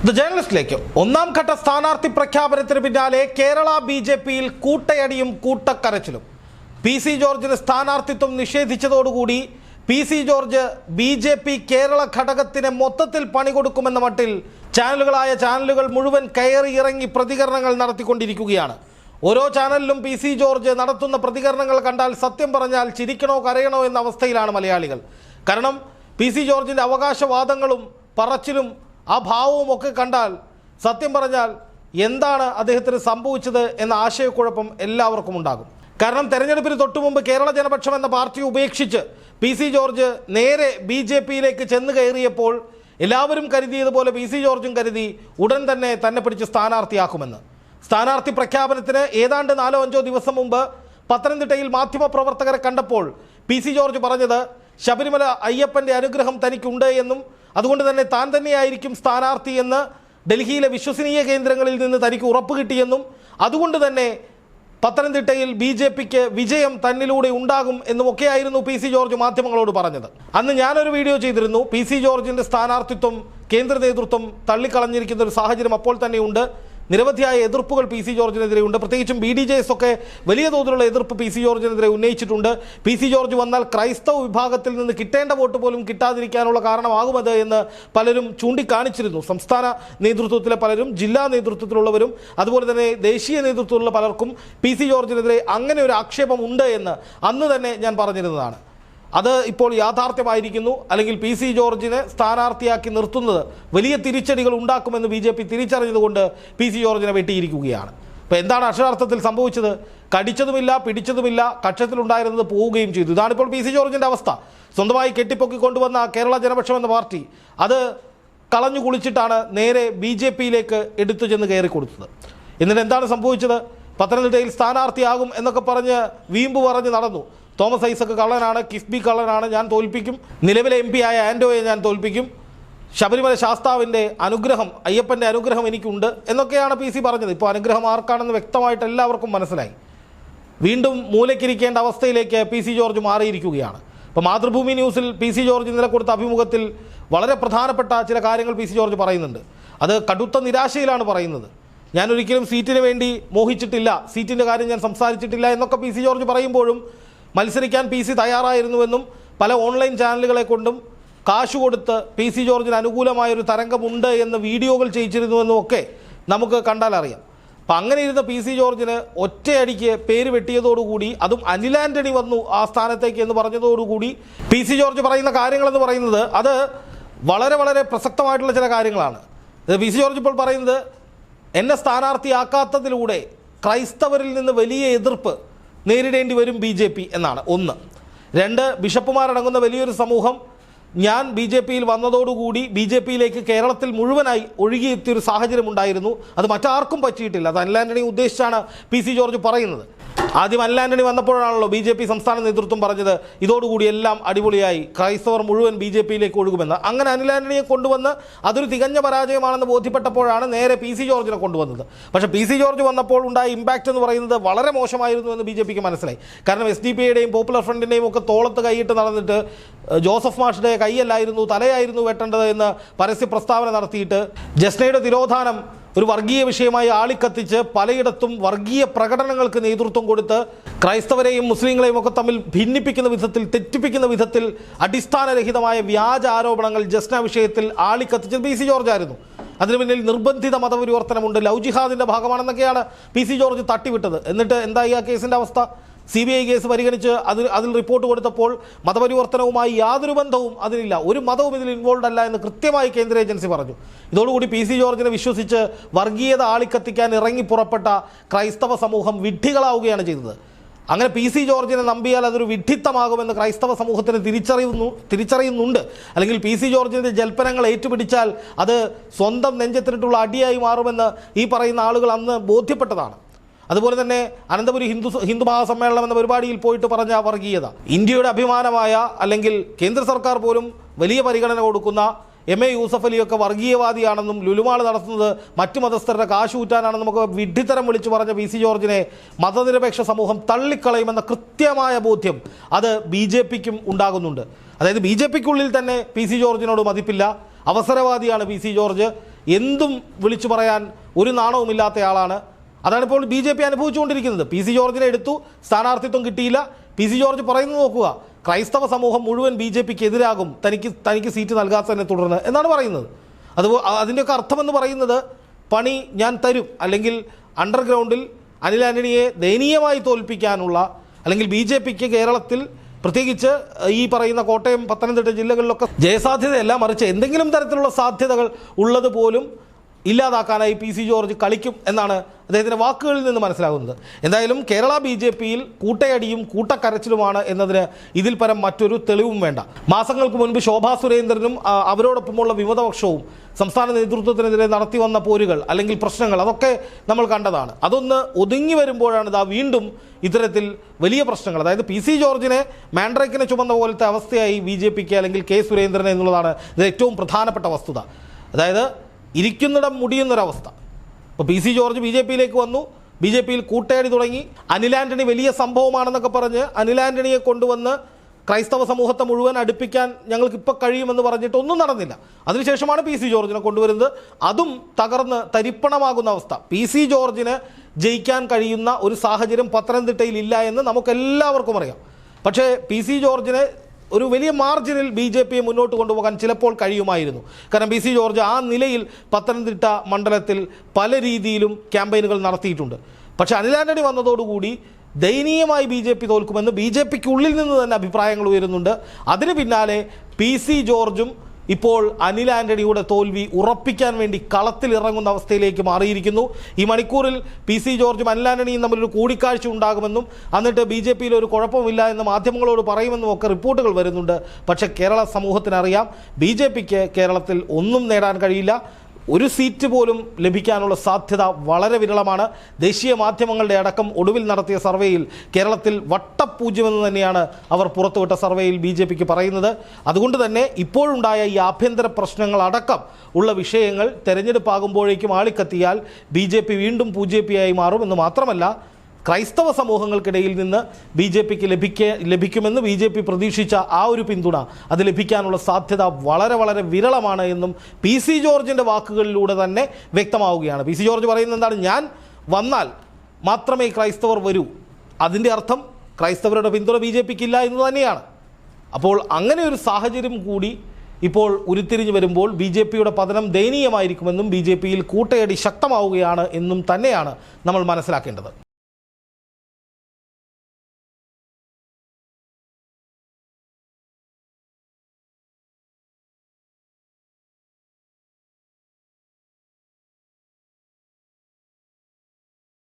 The ജേർണലിസ്റ്റിലേക്ക് ഒന്നാം ഘട്ട സ്ഥാനാർത്ഥി പ്രഖ്യാപനത്തിന് പിന്നാലെ കേരള ബിജെപിയിൽ കൂട്ടയടിയും കൂട്ടക്കരച്ചിലും. പി.സി. ജോർജിന് സ്ഥാനാർത്ഥിത്വം നിഷേധിച്ചതോടുകൂടി പി.സി. George BJP. കേരള ഘടകത്തിന് മൊത്തത്തിൽ പണി കൊടുക്കുമെന്ന മട്ടിൽ ചാനലുകൾ മുഴുവൻ കയറി ഇറങ്ങി പ്രതികരണങ്ങൾ നടത്തിക്കൊണ്ടിരിക്കുകയാണ്. ഓരോ ചാനലിലും പി.സി. ജോർജ് നടത്തുന്ന പ്രതികരണങ്ങൾ കണ്ടാൽ സത്യം പറഞ്ഞാൽ ചിരിക്കണോ കരയണോ എന്ന അവസ്ഥയിലാണ് മലയാളികൾ. കാരണം പി.സി. ജോർജിൻ്റെ അവകാശവാദങ്ങളും പറച്ചിലും ആ ഭാവവും ഒക്കെ കണ്ടാൽ സത്യം പറഞ്ഞാൽ എന്താണ് അദ്ദേഹത്തിന് സംഭവിച്ചത് എന്ന ആശയക്കുഴപ്പം എല്ലാവർക്കും ഉണ്ടാകും. കാരണം തെരഞ്ഞെടുപ്പിന് തൊട്ടുമുമ്പ് കേരള ജനപക്ഷം എന്ന പാർട്ടി ഉപേക്ഷിച്ച് പി.സി. ജോർജ് നേരെ ബി.ജെ.പിയിലേക്ക് ചെന്ന് കയറിയപ്പോൾ എല്ലാവരും കരുതിയതുപോലെ പി.സി. ജോർജും കരുതി ഉടൻ തന്നെ പിടിച്ച് സ്ഥാനാർത്ഥിയാക്കുമെന്ന്. സ്ഥാനാർത്ഥി പ്രഖ്യാപനത്തിന് ഏതാണ്ട് 4-5 ദിവസം മുമ്പ് പത്തനംതിട്ടയിൽ മാധ്യമപ്രവർത്തകരെ കണ്ടപ്പോൾ പി.സി. ജോർജ് പറഞ്ഞത് ശബരിമല അയ്യപ്പൻ്റെ അനുഗ്രഹം തനിക്കുണ്ട് എന്നും അതുകൊണ്ട് തന്നെ താൻ തന്നെയായിരിക്കും സ്ഥാനാർത്ഥി എന്ന് ഡൽഹിയിലെ വിശ്വസനീയ കേന്ദ്രങ്ങളിൽ നിന്ന് തനിക്ക് ഉറപ്പ് കിട്ടിയെന്നും അതുകൊണ്ട് തന്നെ പത്തനംതിട്ടയിൽ ബി.ജെ.പിക്ക് വിജയം തന്നിലൂടെ ഉണ്ടാകും എന്നുമൊക്കെയായിരുന്നു പി.സി. ജോർജ് മാധ്യമങ്ങളോട് പറഞ്ഞത്. അന്ന് ഞാനൊരു വീഡിയോ ചെയ്തിരുന്നു. പി.സി. ജോർജിൻ്റെ സ്ഥാനാർത്ഥിത്വം കേന്ദ്ര നേതൃത്വം തള്ളിക്കളഞ്ഞിരിക്കുന്ന ഒരു സാഹചര്യം അപ്പോൾ തന്നെയുണ്ട്. നിരവധിയായ എതിർപ്പുകൾ പി.സി. ജോർജിനെതിരെയുണ്ട്. പ്രത്യേകിച്ചും BDJS ഒക്കെ വലിയ തോതിലുള്ള എതിർപ്പ് പി.സി. ജോർജിനെതിരെ ഉന്നയിച്ചിട്ടുണ്ട്. പി.സി. ജോർജ് വന്നാൽ ക്രൈസ്തവ വിഭാഗത്തിൽ നിന്ന് കിട്ടേണ്ട വോട്ട് പോലും കിട്ടാതിരിക്കാനുള്ള കാരണമാകുമത് എന്ന് പലരും ചൂണ്ടിക്കാണിച്ചിരുന്നു. സംസ്ഥാന നേതൃത്വത്തിലെ പലരും, ജില്ലാ നേതൃത്വത്തിലുള്ളവരും അതുപോലെ തന്നെ ദേശീയ നേതൃത്വത്തിലുള്ള പലർക്കും പി.സി. ജോർജിനെതിരെ അങ്ങനെ ഒരു ആക്ഷേപം ഉണ്ട് എന്ന് അന്ന് തന്നെ ഞാൻ പറഞ്ഞിരുന്നതാണ്. അത് ഇപ്പോൾ യാഥാർത്ഥ്യമായിരിക്കുന്നു. അല്ലെങ്കിൽ പി.സി. ജോർജിനെ സ്ഥാനാർത്ഥിയാക്കി നിർത്തുന്നത് വലിയ തിരിച്ചടികൾ ഉണ്ടാക്കുമെന്ന് ബി.ജെ.പി. തിരിച്ചറിഞ്ഞതുകൊണ്ട് പി.സി. ജോർജിനെ വെട്ടിയിരിക്കുകയാണ്. ഇപ്പോൾ എന്താണ് അക്ഷരാർത്ഥത്തിൽ സംഭവിച്ചത്? കടിച്ചതുമില്ല, പിടിച്ചതുമില്ല, കക്ഷത്തിലുണ്ടായിരുന്നത് പോവുകയും ചെയ്തു. ഇതാണിപ്പോൾ പി.സി. ജോർജിൻ്റെ അവസ്ഥ. സ്വന്തമായി കെട്ടിപ്പൊക്കിക്കൊണ്ടുവന്ന കേരള ജനപക്ഷം എന്ന പാർട്ടി അത് കളഞ്ഞു കുളിച്ചിട്ടാണ് നേരെ ബി.ജെ.പിയിലേക്ക് എടുത്തു ചെന്ന് കയറി കൊടുത്തത്. എന്നിട്ട് എന്താണ് സംഭവിച്ചത്? പത്തനംതിട്ടയിൽ സ്ഥാനാർത്ഥിയാകും എന്നൊക്കെ പറഞ്ഞ് വീമ്പ് പറഞ്ഞ് നടന്നു. തോമസ് ഐസക് കള്ളനാണ്, കിഫ്ബി കള്ളനാണ്, ഞാൻ തോൽപ്പിക്കും, നിലവിലെ MP ആയ ആൻഡോയെ ഞാൻ തോൽപ്പിക്കും, ശബരിമല ശാസ്താവിൻ്റെ അനുഗ്രഹം, അയ്യപ്പൻ്റെ അനുഗ്രഹം എനിക്കുണ്ട് എന്നൊക്കെയാണ് പി.സി. പറഞ്ഞത്. ഇപ്പോൾ അനുഗ്രഹം ആർക്കാണെന്ന് വ്യക്തമായിട്ട് എല്ലാവർക്കും മനസ്സിലായി. വീണ്ടും മൂലയ്ക്കിരിക്കേണ്ട അവസ്ഥയിലേക്ക് പി.സി. ജോർജ് മാറിയിരിക്കുകയാണ്. ഇപ്പോൾ മാതൃഭൂമി ന്യൂസിൽ പി.സി. ജോർജ് ഇന്നലെ കൊടുത്ത അഭിമുഖത്തിൽ വളരെ പ്രധാനപ്പെട്ട ചില കാര്യങ്ങൾ പി.സി. ജോർജ് പറയുന്നുണ്ട്. അത് കടുത്ത നിരാശയിലാണ് പറയുന്നത്. ഞാനൊരിക്കലും സീറ്റിന് വേണ്ടി മോഹിച്ചിട്ടില്ല, സീറ്റിൻ്റെ കാര്യം ഞാൻ സംസാരിച്ചിട്ടില്ല എന്നൊക്കെ പി.സി. ജോർജ് പറയുമ്പോഴും മത്സരിക്കാൻ പി.സി. തയ്യാറായിരുന്നുവെന്നും പല ഓൺലൈൻ ചാനലുകളെ കൊണ്ടും കാശ് കൊടുത്ത് പി.സി. ജോർജിന് അനുകൂലമായൊരു തരംഗമുണ്ട് എന്ന് വീഡിയോകൾ ചെയ്യിച്ചിരുന്നുവെന്നും ഒക്കെ നമുക്ക് കണ്ടാൽ അറിയാം. അപ്പം അങ്ങനെ ഇരുന്ന പി.സി. ജോർജിന് ഒറ്റയടിക്ക് പേര് വെട്ടിയതോടുകൂടി, അതും അനിൽ ആൻ്റണി വന്നു ആ സ്ഥാനത്തേക്ക് എന്ന് പറഞ്ഞതോടുകൂടി പി.സി. ജോർജ് പറയുന്ന കാര്യങ്ങളെന്ന് പറയുന്നത് അത് വളരെ വളരെ പ്രസക്തമായിട്ടുള്ള ചില കാര്യങ്ങളാണ്. പി.സി. ജോർജ് ഇപ്പോൾ പറയുന്നത് എന്നെ സ്ഥാനാർത്ഥിയാക്കാത്തതിലൂടെ ക്രൈസ്തവരിൽ നിന്ന് വലിയ എതിർപ്പ് നേരിടേണ്ടി വരും ബി.ജെ.പി. എന്നാണ്. 1. 2, ബിഷപ്പുമാരടങ്ങുന്ന വലിയൊരു സമൂഹം ഞാൻ ബി.ജെ.പിയിൽ വന്നതോടുകൂടി ബി.ജെ.പിയിലേക്ക് കേരളത്തിൽ മുഴുവനായി ഒഴുകിയെത്തിയൊരു സാഹചര്യം ഉണ്ടായിരുന്നു. അത് മറ്റാർക്കും പറ്റിയിട്ടില്ല. അത് അനിൽ ആൻ്റണി ഉദ്ദേശിച്ചാണ് പി.സി. ജോർജ് പറയുന്നത്. ആദ്യം അനിൽ ആൻ്റണി വന്നപ്പോഴാണല്ലോ ബി.ജെ.പി. സംസ്ഥാന നേതൃത്വം പറഞ്ഞത് ഇതോടുകൂടി എല്ലാം അടിപൊളിയായി, ക്രൈസ്തവർ മുഴുവൻ ബി.ജെ.പിയിലേക്ക് ഒഴുകുമെന്ന്. അങ്ങനെ അനിൽ ആൻ്റണിയെ കൊണ്ടുവന്ന് അതൊരു തികഞ്ഞ പരാജയമാണെന്ന് ബോധ്യപ്പെട്ടപ്പോഴാണ് നേരെ പി.സി. ജോർജിനെ കൊണ്ടുവന്നത്. പക്ഷേ പി.സി. ജോർജ് വന്നപ്പോൾ ഉണ്ടായ ഇമ്പാക്റ്റ് എന്ന് പറയുന്നത് വളരെ മോശമായിരുന്നു എന്ന് ബി.ജെ.പിക്ക് മനസ്സിലായി. കാരണം SDP-യുടെയും പോപ്പുലർ ഫ്രണ്ടിൻ്റെയും ഒക്കെ തോളത്ത് കൈയിട്ട് നടന്നിട്ട് ജോസഫ് മാഷിൻ്റെ കൈയല്ലായിരുന്നു തലയായിരുന്നു വെട്ടേണ്ടത് എന്ന് പരസ്യ പ്രസ്താവന നടത്തിയിട്ട് ജസ്നയുടെ തിരോധാനം ഒരു വർഗീയ വിഷയമായി ആളിക്കത്തിച്ച് പലയിടത്തും വർഗീയ പ്രകടനങ്ങൾക്ക് നേതൃത്വം കൊടുത്ത് ക്രൈസ്തവരെയും മുസ്ലിങ്ങളെയും ഒക്കെ തമ്മിൽ ഭിന്നിപ്പിക്കുന്ന വിധത്തിൽ, തെറ്റിപ്പിക്കുന്ന വിധത്തിൽ അടിസ്ഥാനരഹിതമായ വ്യാജ ആരോപണങ്ങൾ ജസ്ന വിഷയത്തിൽ ആളിക്കത്തിച്ചത് പി.സി. ജോർജ് ആയിരുന്നു. അതിനു പിന്നിൽ നിർബന്ധിത മതപരിവർത്തനമുണ്ട്, ലവ് ജിഹാദിൻ്റെ ഭാഗമാണെന്നൊക്കെയാണ് പി.സി. ജോർജ് തട്ടിവിട്ടത്. എന്നിട്ട് എന്തായി ആ കേസിൻ്റെ അവസ്ഥ? CBI കേസ് പരിഗണിച്ച് അതിൽ റിപ്പോർട്ട് കൊടുത്തപ്പോൾ മതപരിവർത്തനവുമായി യാതൊരു ബന്ധവും അതിനില്ല, ഒരു മതവും ഇതിൽ ഇൻവോൾവ് അല്ല എന്ന് കൃത്യമായി കേന്ദ്ര ഏജൻസി പറഞ്ഞു. ഇതോടുകൂടി പി.സി. ജോർജിനെ വിശ്വസിച്ച് വർഗീയത ആളിക്കത്തിക്കാൻ ഇറങ്ങി പുറപ്പെട്ട ക്രൈസ്തവ സമൂഹം വിഡ്ഢികളാവുകയാണ് ചെയ്തത്. അങ്ങനെ പി.സി. ജോർജിനെ നമ്പിയാൽ അതൊരു വിഡ്ഢിത്തമാകുമെന്ന് ക്രൈസ്തവ സമൂഹത്തിന് തിരിച്ചറിയുന്നുണ്ട്. അല്ലെങ്കിൽ പി.സി. ജോർജിൻ്റെ ജൽപ്പനങ്ങൾ ഏറ്റുപിടിച്ചാൽ അത് സ്വന്തം നെഞ്ചത്തിട്ടുള്ള അടിയായി മാറുമെന്ന് ഈ പറയുന്ന ആളുകൾ അന്ന് ബോധ്യപ്പെട്ടതാണ്. അതുപോലെ തന്നെ അനന്തപുരി ഹിന്ദു മഹാസമ്മേളനം എന്ന പരിപാടിയിൽ പോയിട്ട് പറഞ്ഞ വർഗീയത, ഇന്ത്യയുടെ അഭിമാനമായ അല്ലെങ്കിൽ കേന്ദ്ര സർക്കാർ പോലും വലിയ പരിഗണന കൊടുക്കുന്ന MA യൂസഫ് അലിയൊക്കെ വർഗീയവാദിയാണെന്നും ലുലുമാൾ നടത്തുന്നത് മറ്റു മതസ്ഥരുടെ കാശ് ഊറ്റാനാണെന്നും നമുക്ക് വിഡ്ഢിത്തരം വിളിച്ചു പറഞ്ഞ പി.സി. ജോർജിനെ മതനിരപേക്ഷ സമൂഹം തള്ളിക്കളയുമെന്ന കൃത്യമായ ബോധ്യം അത് ബി.ജെ.പിക്കും ഉണ്ടാകുന്നുണ്ട്. അതായത് ബി.ജെ.പിക്കുള്ളിൽ തന്നെ പി.സി. ജോർജിനോട് മതിപ്പില്ല, അവസരവാദിയാണ് പി.സി. ജോർജ്. എന്തും വിളിച്ചു പറയാൻ ഒരു നാണവുമില്ലാത്തയാളാണ്. അതാണിപ്പോൾ ബി ജെ പി അനുഭവിച്ചുകൊണ്ടിരിക്കുന്നത്. പി സി ജോർജിനെ എടുത്തു, സ്ഥാനാർത്ഥിത്വം കിട്ടിയില്ല. പി സി ജോർജ് പറയുന്നത് നോക്കുക, ക്രൈസ്തവ സമൂഹം മുഴുവൻ ബി ജെ പിക്ക് എതിരാകും തനിക്ക് സീറ്റ് നൽകാത്തതിനെ തുടർന്ന് എന്നാണ് പറയുന്നത്. അതിൻ്റെയൊക്കെ അർത്ഥമെന്ന് പറയുന്നത് പണി ഞാൻ തരും, അല്ലെങ്കിൽ അണ്ടർഗ്രൗണ്ടിൽ അനിൽ ആന്റണിയെ ദയനീയമായി തോൽപ്പിക്കാനുള്ള, അല്ലെങ്കിൽ ബി ജെ പിക്ക് കേരളത്തിൽ പ്രത്യേകിച്ച് ഈ പറയുന്ന കോട്ടയം, പത്തനംതിട്ട ജില്ലകളിലൊക്കെ ജയസാധ്യതയല്ല, മറിച്ച് എന്തെങ്കിലും തരത്തിലുള്ള സാധ്യതകൾ ഉള്ളത് പോലും ഇല്ലാതാക്കാനായി പി സി ജോർജ് കളിക്കും എന്നാണ് അദ്ദേഹത്തിൻ്റെ വാക്കുകളിൽ നിന്ന് മനസ്സിലാകുന്നത്. എന്തായാലും കേരള ബി ജെ പിയിൽ കൂട്ടയടിയും കൂട്ടക്കരച്ചിലുമാണ് എന്നതിന് ഇതിൽ പരം മറ്റൊരു തെളിവും വേണ്ട. മാസങ്ങൾക്ക് മുൻപ് ശോഭാ സുരേന്ദ്രനും അവരോടൊപ്പമുള്ള വിമതപക്ഷവും സംസ്ഥാന നേതൃത്വത്തിനെതിരെ നടത്തി വന്ന പോരുകൾ അല്ലെങ്കിൽ പ്രശ്നങ്ങൾ അതൊക്കെ നമ്മൾ കണ്ടതാണ്. അതൊന്ന് ഒതുങ്ങി വരുമ്പോഴാണ് ഇതാ വീണ്ടും ഇത്തരത്തിൽ വലിയ പ്രശ്നങ്ങൾ, അതായത് പി സി ജോർജിനെ മാൻഡ്രേക്കിനെ ചുമന്ന പോലത്തെ അവസ്ഥയായി ബി ജെ പിക്ക് അല്ലെങ്കിൽ കെ സുരേന്ദ്രനെ എന്നുള്ളതാണ് ഇത് ഏറ്റവും പ്രധാനപ്പെട്ട വസ്തുത. അതായത് ഇരിക്കുന്നിടം മുടിയുന്നൊരവസ്ഥ. ഇപ്പോൾ P C George B J പിയിലേക്ക് വന്നു, ബി ജെ പിയിൽ കൂട്ടയടി തുടങ്ങി. അനിൽ ആന്റണി വലിയ സംഭവമാണെന്നൊക്കെ പറഞ്ഞ് അനിൽ ആന്റണിയെ കൊണ്ടുവന്ന് ക്രൈസ്തവ സമൂഹത്തെ മുഴുവൻ അടുപ്പിക്കാൻ ഞങ്ങൾക്കിപ്പോൾ കഴിയുമെന്ന് പറഞ്ഞിട്ട് ഒന്നും നടന്നില്ല. അതിനുശേഷമാണ് പി സി ജോർജിനെ കൊണ്ടുവരുന്നത്. അതും തകർന്ന് തരിപ്പണമാകുന്ന അവസ്ഥ. പി സി ജോർജിന് ജയിക്കാൻ കഴിയുന്ന ഒരു സാഹചര്യം പത്തനംതിട്ടയിൽ ഇല്ല എന്ന് നമുക്കെല്ലാവർക്കും അറിയാം. പക്ഷേ പി സി ജോർജിനെ ഒരു വലിയ മാർജിനിൽ ബി ജെ പിയെ മുന്നോട്ട് കൊണ്ടുപോകാൻ ചിലപ്പോൾ കഴിയുമായിരുന്നു. കാരണം പി സി ജോർജ് ആ നിലയിൽ പത്തനംതിട്ട മണ്ഡലത്തിൽ പല രീതിയിലും ക്യാമ്പയിനുകൾ നടത്തിയിട്ടുണ്ട്. പക്ഷേ അനിൽ ആന്റണി വന്നതോടുകൂടി ദയനീയമായി ബി ജെ പി തോൽക്കുമെന്ന് ബി ജെ പിക്ക് ഉള്ളിൽ നിന്ന് തന്നെ അഭിപ്രായങ്ങൾ ഉയരുന്നുണ്ട്. അതിന് പിന്നാലെ പി സി ജോർജും ഇപ്പോൾ അനിൽ ആന്റണിയുടെ തോൽവി ഉറപ്പിക്കാൻ വേണ്ടി കളത്തിലിറങ്ങുന്ന അവസ്ഥയിലേക്ക് മാറിയിരിക്കുന്നു. ഈ മണിക്കൂറിൽ പി സി ജോർജും അനിൽ ആന്റണിയും തമ്മിലൊരു കൂടിക്കാഴ്ച ഉണ്ടാകുമെന്നും എന്നിട്ട് ബി ജെ പിയിൽ ഒരു കുഴപ്പമില്ല എന്ന് മാധ്യമങ്ങളോട് പറയുമെന്നും ഒക്കെ റിപ്പോർട്ടുകൾ വരുന്നുണ്ട്. പക്ഷേ കേരള സമൂഹത്തിനറിയാം, ബി ജെ പിക്ക് കേരളത്തിൽ ഒന്നും നേടാൻ കഴിയില്ല. ഒരു സീറ്റ് പോലും ലഭിക്കാനുള്ള സാധ്യത വളരെ വിരളമാണ്. ദേശീയ മാധ്യമങ്ങളുടെ അടക്കം ഒടുവിൽ നടത്തിയ സർവേയിൽ കേരളത്തിൽ വട്ടപൂജ്യമെന്ന് തന്നെയാണ് അവർ പുറത്തുവിട്ട സർവേയിൽ ബി ജെ പിക്ക് പറയുന്നത്. അതുകൊണ്ട് തന്നെ ഇപ്പോഴുണ്ടായ ഈ ആഭ്യന്തര പ്രശ്നങ്ങളടക്കം ഉള്ള വിഷയങ്ങൾ തെരഞ്ഞെടുപ്പാകുമ്പോഴേക്കും ആളിക്കത്തിയാൽ ബി ജെ പി വീണ്ടും പൂജ്യപിയായി മാറും എന്ന് മാത്രമല്ല, ക്രൈസ്തവ സമൂഹങ്ങൾക്കിടയിൽ നിന്ന് ബി ജെ പിക്ക് ലഭിക്കുമെന്ന് ബി ജെ പി പ്രതീക്ഷിച്ച ആ ഒരു പിന്തുണ അത് ലഭിക്കാനുള്ള സാധ്യത വളരെ വളരെ വിരളമാണ് എന്നും പി സി ജോർജിൻ്റെ വാക്കുകളിലൂടെ തന്നെ വ്യക്തമാവുകയാണ്. പി സി ജോർജ് പറയുന്നത് എന്താണ്? ഞാൻ വന്നാൽ മാത്രമേ ക്രൈസ്തവർ വരൂ. അതിൻ്റെ അർത്ഥം ക്രൈസ്തവരുടെ പിന്തുണ ബി ജെ പിക്ക് ഇല്ല എന്ന് തന്നെയാണ്. അപ്പോൾ അങ്ങനെ ഒരു സാഹചര്യം കൂടി ഇപ്പോൾ ഉരുത്തിരിഞ്ഞു വരുമ്പോൾ ബി ജെ പിയുടെ പതനം ദയനീയമായിരിക്കുമെന്നും ബി ജെ പിയിൽ കൂട്ടയടി ശക്തമാവുകയാണ് എന്നും തന്നെയാണ് നമ്മൾ മനസ്സിലാക്കേണ്ടത്.